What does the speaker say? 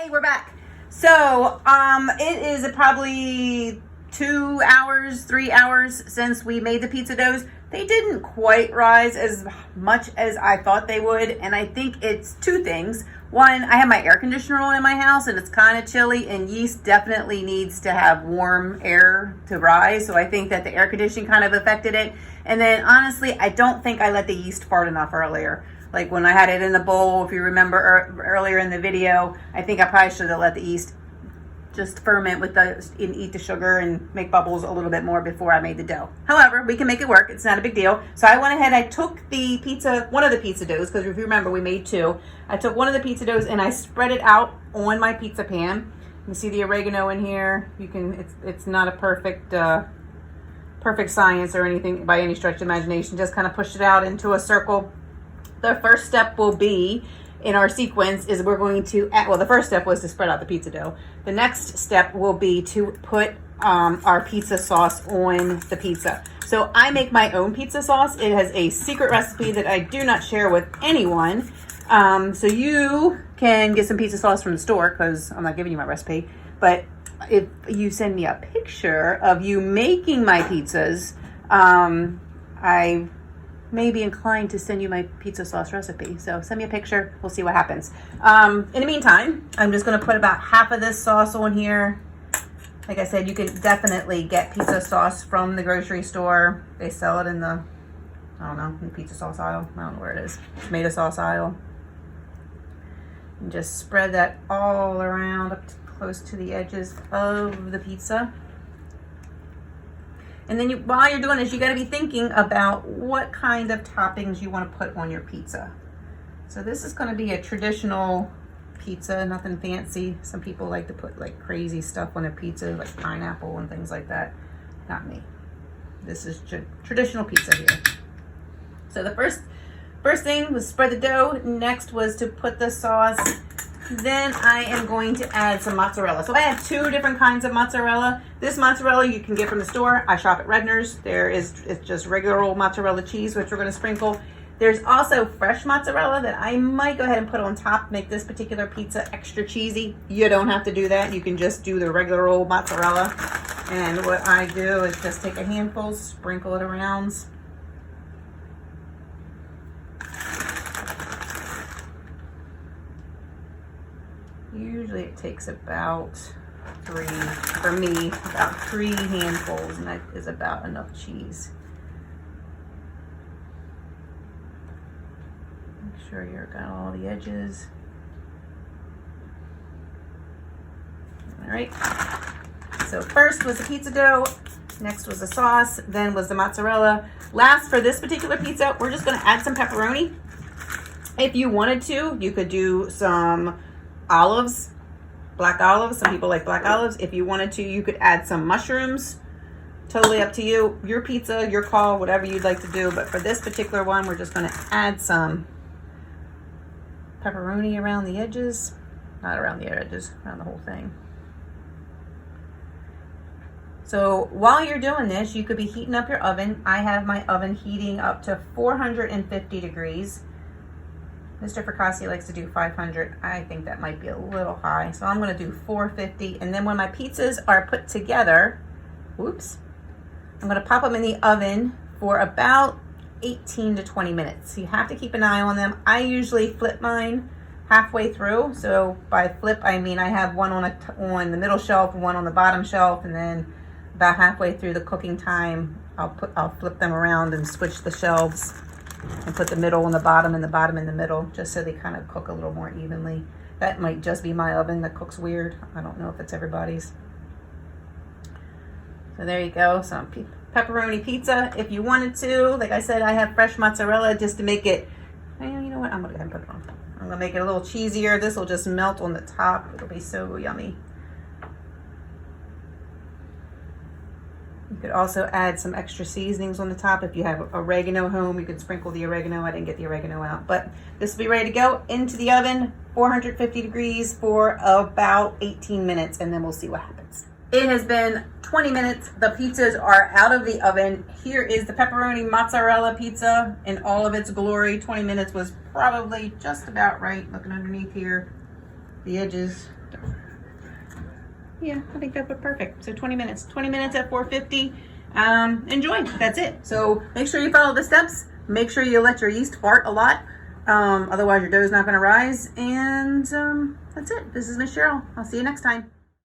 Hey, we're back. So, it is probably 2 hours, 3 hours since we made the pizza doughs. They didn't quite rise as much as I thought they would, and I think it's two things. One, I have my air conditioner on in my house, and it's kind of chilly, and yeast definitely needs to have warm air to rise, so I think that the air conditioning kind of affected it. And then, honestly, I don't think I let the yeast fart enough earlier. Like when I had it in the bowl, if you remember earlier in the video, I think I probably should have let the yeast just ferment with and eat the sugar and make bubbles a little bit more before I made the dough. However, we can make it work. It's not a big deal. So I went ahead, I took one of the pizza doughs, because if you remember, we made two. I took one of the pizza doughs and I spread it out on my pizza pan. You see the oregano in here. It's not a perfect science or anything by any stretch of imagination. Just kind of push it out into a circle. The first step will be, in our sequence, is we're going to add, well, the first step was to spread out the pizza dough. The next step will be to put our pizza sauce on the pizza. So I make my own pizza sauce. It has a secret recipe that I do not share with anyone. So you can get some pizza sauce from the store, because I'm not giving you my recipe. But if you send me a picture of you making my pizzas, I may be inclined to send you my pizza sauce recipe. So send me a picture. We'll see what happens. In the meantime, I'm just going to put about half of this sauce on here. Like I said, you can definitely get pizza sauce from the grocery store. They sell it in the, I don't know, in the pizza sauce aisle. I don't know where it is. Tomato sauce aisle. And just spread that all around up to close to the edges of the pizza. And then while you're doing this, you got to be thinking about what kind of toppings you want to put on your pizza. So this is going to be a traditional pizza, nothing fancy. Some people like to put like crazy stuff on their pizza, like pineapple and things like that. Not me. This is traditional pizza here. So the first thing was spread the dough. Next was to put the sauce. Then I am going to add some mozzarella. So I have two different kinds of mozzarella. This mozzarella you can get from the store. I shop at Redner's. It's just regular old mozzarella cheese, which we're going to sprinkle. There's also fresh mozzarella that I might go ahead and put on top, make this particular pizza extra cheesy. You don't have to do that. You can just do the regular old mozzarella. And what I do is just take a handful, sprinkle it around. Usually it takes about three handfuls, and that is about enough cheese. Make sure you've got all the edges. All right. So first was the pizza dough, next was the sauce, then was the mozzarella. Last, for this particular pizza, we're just going to add some pepperoni. If you wanted to, you could do some olives, black olives. Some people like black olives. If you wanted to, you could add some mushrooms. Totally up to you. Your pizza, your call, whatever you'd like to do. But for this particular one, we're just going to add some pepperoni around the edges. Not around the edges, around the whole thing. So while you're doing this, you could be heating up your oven. I have my oven heating up to 450 degrees. Mr. Fracassi likes to do 500. I think that might be a little high. So I'm going to do 450. And then when my pizzas are put together, I'm going to pop them in the oven for about 18 to 20 minutes. So you have to keep an eye on them. I usually flip mine halfway through. So by flip, I mean I have one on the middle shelf, one on the bottom shelf, and then about halfway through the cooking time, I'll flip them around and switch the shelves. And put the middle on the bottom and the bottom in the middle, just so they kind of cook a little more evenly. That might just be my oven that cooks weird. I don't know if it's everybody's. So there you go, some pepperoni pizza. If you wanted to, like I said, I have fresh mozzarella just to make it, you know what, I'm going to go ahead and put it on. I'm going to make it a little cheesier. This will just melt on the top. It'll be so yummy. You could also add some extra seasonings on the top. If you have oregano home, you can sprinkle the oregano. I didn't get the oregano out, but this will be ready to go into the oven, 450 degrees for about 18 minutes, and then we'll see what happens. It has been 20 minutes. The pizzas are out of the oven. Here is the pepperoni mozzarella pizza in all of its glory. 20 minutes was probably just about right. Looking underneath here. the edges. Yeah, I think that would be perfect. So 20 minutes. 20 minutes at 450. Enjoy. That's it. So make sure you follow the steps. Make sure you let your yeast fart a lot. Otherwise your dough is not going to rise. And that's it. This is Miss Cheryl. I'll see you next time.